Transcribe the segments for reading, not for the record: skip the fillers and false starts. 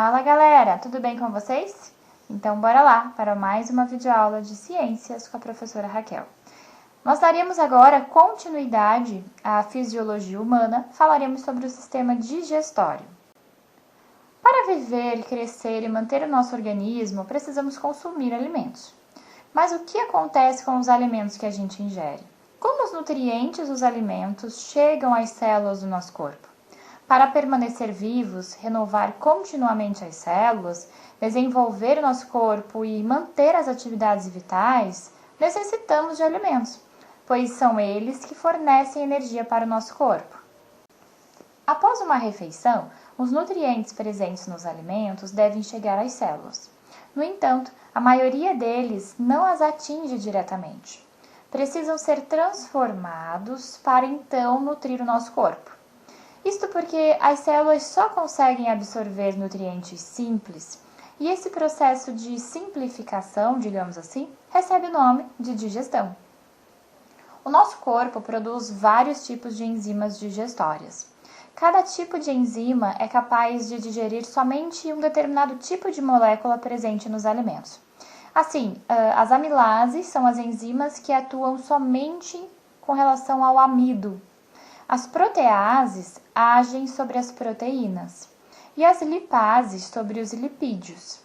Fala galera, tudo bem com vocês? Então bora lá para mais uma videoaula de ciências com a professora Raquel. Nós daremos agora continuidade à fisiologia humana, falaremos sobre o sistema digestório. Para viver, crescer e manter o nosso organismo, precisamos consumir alimentos. Mas o que acontece com os alimentos que a gente ingere? Como os nutrientes dos alimentos chegam às células do nosso corpo? Para permanecer vivos, renovar continuamente as células, desenvolver o nosso corpo e manter as atividades vitais, necessitamos de alimentos, pois são eles que fornecem energia para o nosso corpo. Após uma refeição, os nutrientes presentes nos alimentos devem chegar às células. No entanto, a maioria deles não as atinge diretamente. Precisam ser transformados para então nutrir o nosso corpo. Isto porque as células só conseguem absorver nutrientes simples, e esse processo de simplificação, digamos assim, recebe o nome de digestão. O nosso corpo produz vários tipos de enzimas digestórias. Cada tipo de enzima é capaz de digerir somente um determinado tipo de molécula presente nos alimentos. Assim, as amilases são as enzimas que atuam somente com relação ao amido. As proteases agem sobre as proteínas e as lipases sobre os lipídios.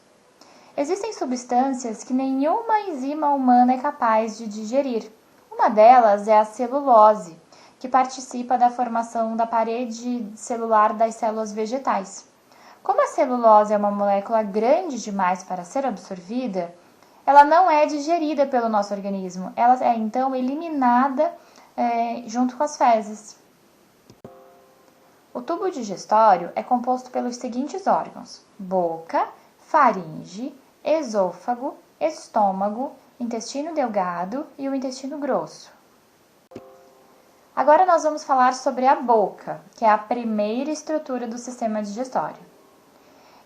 Existem substâncias que nenhuma enzima humana é capaz de digerir. Uma delas é a celulose, que participa da formação da parede celular das células vegetais. Como a celulose é uma molécula grande demais para ser absorvida, ela não é digerida pelo nosso organismo. Ela é então eliminada junto com as fezes. O tubo digestório é composto pelos seguintes órgãos: boca, faringe, esôfago, estômago, intestino delgado e o intestino grosso. Agora nós vamos falar sobre a boca, que é a primeira estrutura do sistema digestório.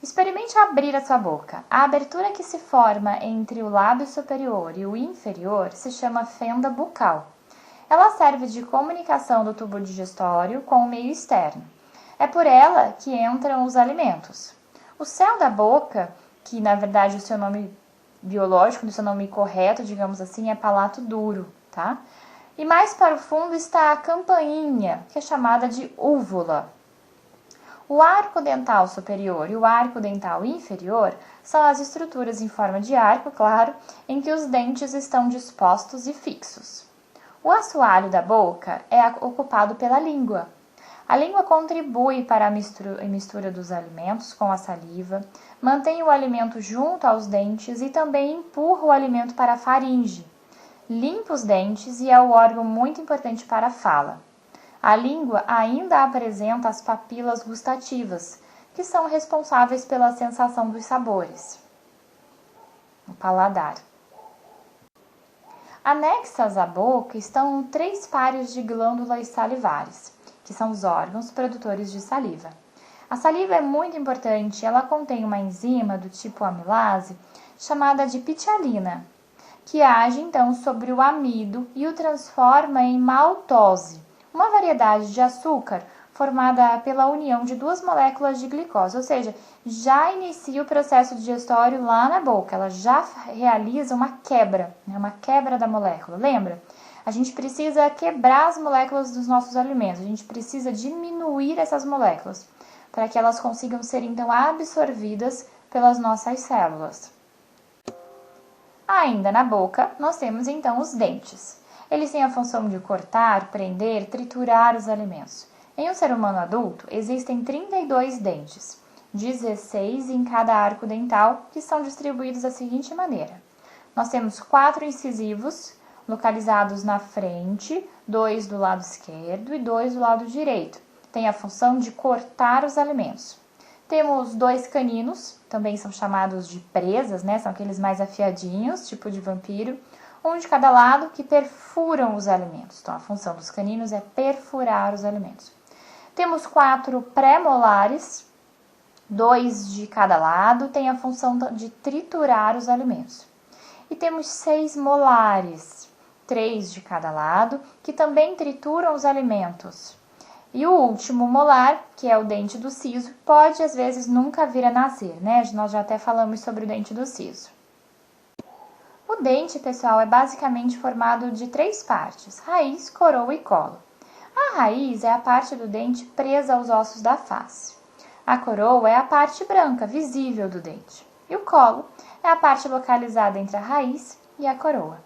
Experimente abrir a sua boca. A abertura que se forma entre o lábio superior e o inferior se chama fenda bucal. Ela serve de comunicação do tubo digestório com o meio externo. É por ela que entram os alimentos. O céu da boca, que na verdade o seu nome biológico, o seu nome correto, digamos assim, é palato duro, tá? E mais para o fundo está a campainha, que é chamada de úvula. O arco dental superior e o arco dental inferior são as estruturas em forma de arco, claro, em que os dentes estão dispostos e fixos. O assoalho da boca é ocupado pela língua. A língua contribui para a mistura dos alimentos com a saliva, mantém o alimento junto aos dentes e também empurra o alimento para a faringe. Limpa os dentes e é o órgão muito importante para a fala. A língua ainda apresenta as papilas gustativas, que são responsáveis pela sensação dos sabores. O paladar. Anexas à boca estão 3 pares de glândulas salivares, que são os órgãos produtores de saliva. A saliva é muito importante, ela contém uma enzima do tipo amilase, chamada de pitialina, que age então sobre o amido e o transforma em maltose, uma variedade de açúcar formada pela união de 2 moléculas de glicose, ou seja, já inicia o processo digestório lá na boca, ela já realiza uma quebra da molécula, lembra? A gente precisa quebrar as moléculas dos nossos alimentos, a gente precisa diminuir essas moléculas, para que elas consigam ser então absorvidas pelas nossas células. Ainda na boca, nós temos então os dentes. Eles têm a função de cortar, prender, triturar os alimentos. Em um ser humano adulto, existem 32 dentes, 16 em cada arco dental, que são distribuídos da seguinte maneira. Nós temos 4 incisivos, localizados na frente, 2 do lado esquerdo e 2 do lado direito. Tem a função de cortar os alimentos. Temos 2 caninos, também são chamados de presas, né? São aqueles mais afiadinhos, tipo de vampiro, um de cada lado, que perfuram os alimentos. Então, a função dos caninos é perfurar os alimentos. Temos 4 pré-molares, 2 de cada lado, tem a função de triturar os alimentos. E temos 6 molares, 3 de cada lado, que também trituram os alimentos. E o último molar, que é o dente do siso, pode às vezes nunca vir a nascer, né? Nós já até falamos sobre o dente do siso. O dente, pessoal, é basicamente formado de 3 partes: raiz, coroa e colo. A raiz é a parte do dente presa aos ossos da face. A coroa é a parte branca, visível do dente. E o colo é a parte localizada entre a raiz e a coroa.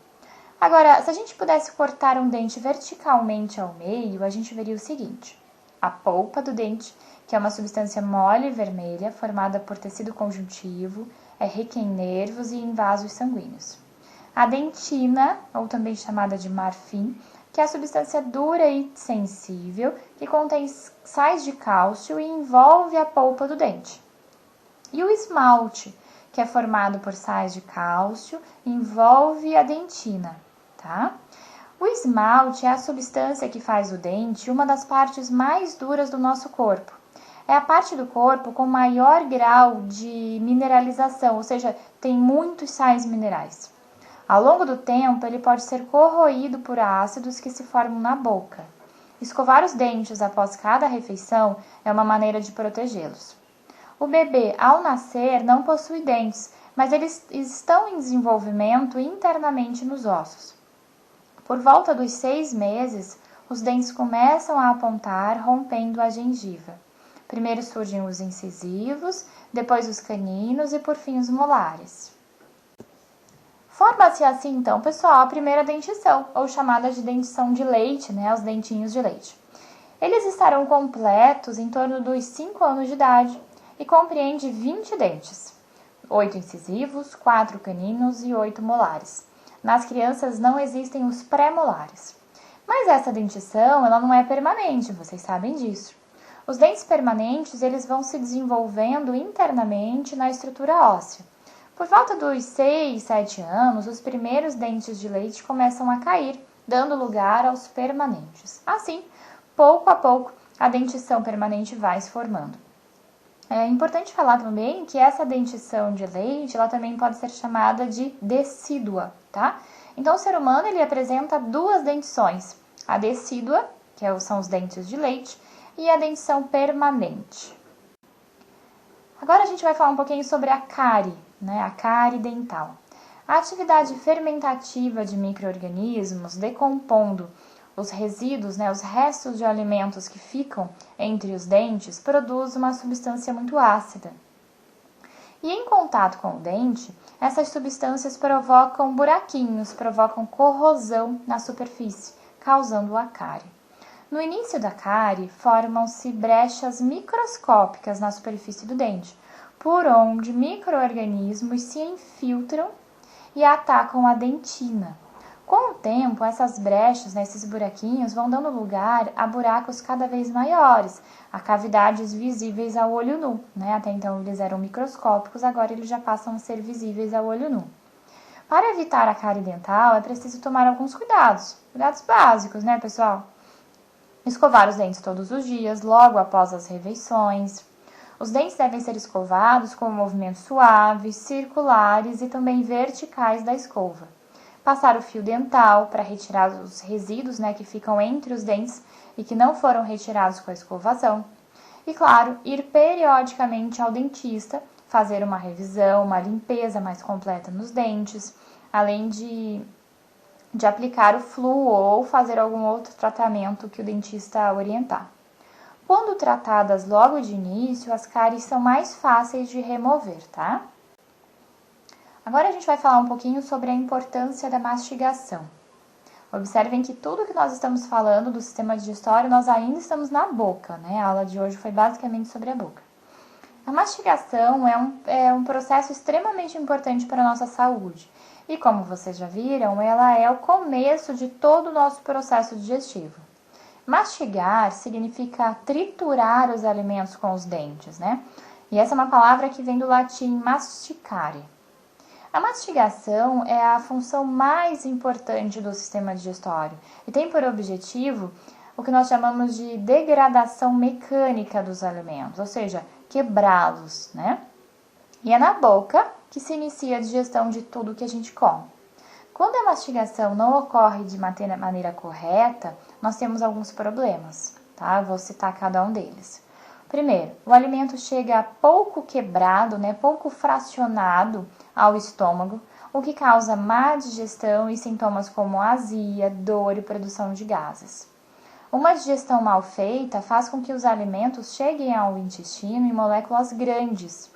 Agora, se a gente pudesse cortar um dente verticalmente ao meio, a gente veria o seguinte: a polpa do dente, que é uma substância mole e vermelha formada por tecido conjuntivo, é rica em nervos e em vasos sanguíneos. A dentina, ou também chamada de marfim, que é a substância dura e sensível, que contém sais de cálcio e envolve a polpa do dente. E o esmalte, que é formado por sais de cálcio, envolve a dentina, tá? O esmalte é a substância que faz o dente uma das partes mais duras do nosso corpo. É a parte do corpo com maior grau de mineralização, ou seja, tem muitos sais minerais. Ao longo do tempo, ele pode ser corroído por ácidos que se formam na boca. Escovar os dentes após cada refeição é uma maneira de protegê-los. O bebê, ao nascer, não possui dentes, mas eles estão em desenvolvimento internamente nos ossos. Por volta dos 6 meses, os dentes começam a apontar, rompendo a gengiva. Primeiro surgem os incisivos, depois os caninos e, por fim, os molares. Forma-se assim, então, pessoal, a primeira dentição, ou chamada de dentição de leite, né, os dentinhos de leite. Eles estarão completos em torno dos 5 anos de idade e compreende 20 dentes, 8 incisivos, 4 caninos e 8 molares. Nas crianças não existem os pré-molares. Mas essa dentição, ela não é permanente, vocês sabem disso. Os dentes permanentes, eles vão se desenvolvendo internamente na estrutura óssea. Por volta dos 6, 7 anos, os primeiros dentes de leite começam a cair, dando lugar aos permanentes. Assim, pouco a pouco, a dentição permanente vai se formando. É importante falar também que essa dentição de leite, ela também pode ser chamada de decídua, tá? Então, o ser humano, ele apresenta 2 dentições: a decídua, que são os dentes de leite, e a dentição permanente. Agora a gente vai falar um pouquinho sobre a cárie, né? A cárie dental. A atividade fermentativa de micro-organismos decompondo os resíduos, né, os restos de alimentos que ficam entre os dentes, produz uma substância muito ácida. E em contato com o dente, essas substâncias provocam buraquinhos, provocam corrosão na superfície, causando a cárie. No início da cárie, formam-se brechas microscópicas na superfície do dente, por onde micro-organismos se infiltram e atacam a dentina. Com o tempo, essas brechas, esses buraquinhos, vão dando lugar a buracos cada vez maiores, a cavidades visíveis ao olho nu, né? Até então eles eram microscópicos, agora eles já passam a ser visíveis ao olho nu. Para evitar a cárie dental, é preciso tomar alguns cuidados básicos, né, pessoal? Escovar os dentes todos os dias, logo após as refeições. Os dentes devem ser escovados com movimentos suaves, circulares e também verticais da escova. Passar o fio dental para retirar os resíduos, né, que ficam entre os dentes e que não foram retirados com a escovação. E, claro, ir periodicamente ao dentista, fazer uma revisão, uma limpeza mais completa nos dentes, além de aplicar o flúor ou fazer algum outro tratamento que o dentista orientar. Quando tratadas logo de início, as cáries são mais fáceis de remover, tá? Agora a gente vai falar um pouquinho sobre a importância da mastigação. Observem que tudo que nós estamos falando do sistema digestório, nós ainda estamos na boca, né? A aula de hoje foi basicamente sobre a boca. A mastigação é um processo extremamente importante para a nossa saúde. E como vocês já viram, ela é o começo de todo o nosso processo digestivo. Mastigar significa triturar os alimentos com os dentes, né? E essa é uma palavra que vem do latim masticare. A mastigação é a função mais importante do sistema digestório e tem por objetivo o que nós chamamos de degradação mecânica dos alimentos, ou seja, quebrá-los, né? E é na boca que se inicia a digestão de tudo que a gente come. Quando a mastigação não ocorre de maneira correta, nós temos alguns problemas. tá? Eu vou citar cada um deles. Primeiro, o alimento chega pouco quebrado, né, pouco fracionado ao estômago, o que causa má digestão e sintomas como azia, dor e produção de gases. Uma digestão mal feita faz com que os alimentos cheguem ao intestino em moléculas grandes,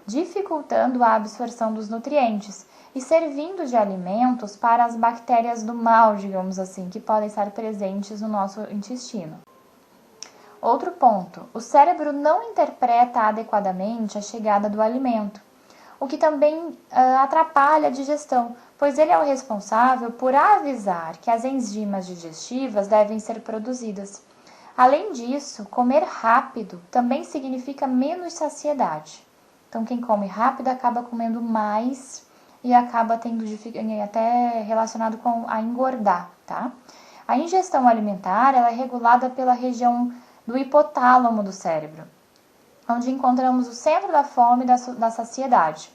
dificultando a absorção dos nutrientes e servindo de alimentos para as bactérias do mal, digamos assim, que podem estar presentes no nosso intestino. Outro ponto, o cérebro não interpreta adequadamente a chegada do alimento, o que também atrapalha a digestão, pois ele é o responsável por avisar que as enzimas digestivas devem ser produzidas. Além disso, comer rápido também significa menos saciedade. Então, quem come rápido acaba comendo mais e acaba tendo até relacionado com a engordar, tá? A ingestão alimentar ela é regulada pela região do hipotálamo do cérebro, onde encontramos o centro da fome e da saciedade.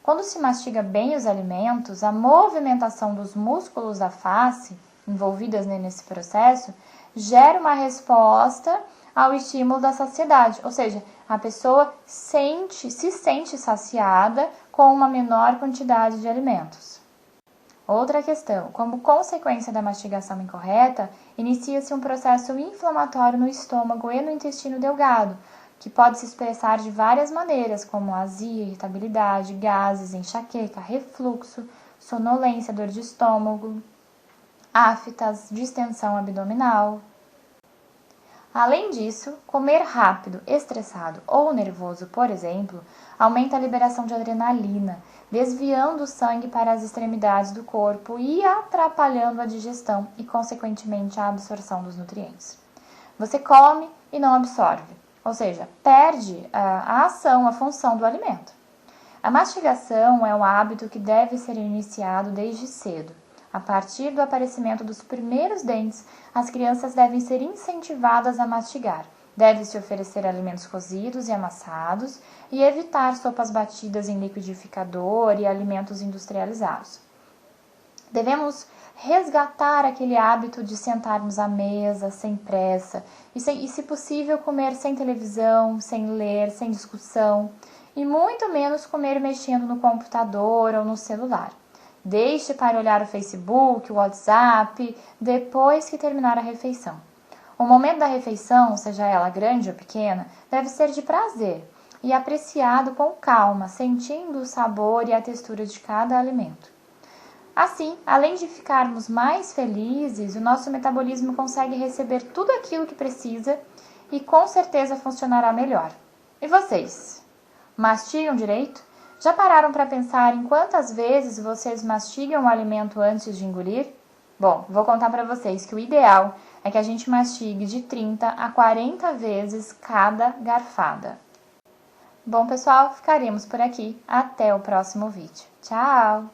Quando se mastiga bem os alimentos, a movimentação dos músculos da face, envolvidas nesse processo, gera uma resposta ao estímulo da saciedade, ou seja, a pessoa se sente saciada com uma menor quantidade de alimentos. Outra questão, como consequência da mastigação incorreta, inicia-se um processo inflamatório no estômago e no intestino delgado, que pode se expressar de várias maneiras, como azia, irritabilidade, gases, enxaqueca, refluxo, sonolência, dor de estômago, aftas, distensão abdominal. Além disso, comer rápido, estressado ou nervoso, por exemplo, aumenta a liberação de adrenalina, desviando o sangue para as extremidades do corpo e atrapalhando a digestão e, consequentemente, a absorção dos nutrientes. Você come e não absorve, ou seja, perde a ação, a função do alimento. A mastigação é um hábito que deve ser iniciado desde cedo. A partir do aparecimento dos primeiros dentes, as crianças devem ser incentivadas a mastigar. Deve-se oferecer alimentos cozidos e amassados e evitar sopas batidas em liquidificador e alimentos industrializados. Devemos resgatar aquele hábito de sentarmos à mesa, sem pressa, e se possível, comer sem televisão, sem ler, sem discussão, e muito menos comer mexendo no computador ou no celular. Deixe para olhar o Facebook, o WhatsApp, depois que terminar a refeição. O momento da refeição, seja ela grande ou pequena, deve ser de prazer e apreciado com calma, sentindo o sabor e a textura de cada alimento. Assim, além de ficarmos mais felizes, o nosso metabolismo consegue receber tudo aquilo que precisa e com certeza funcionará melhor. E vocês? Mastigam direito? Já pararam para pensar em quantas vezes vocês mastigam o alimento antes de engolir? Bom, vou contar para vocês que o ideal é que a gente mastigue de 30 a 40 vezes cada garfada. Bom, pessoal, ficaremos por aqui. Até o próximo vídeo. Tchau!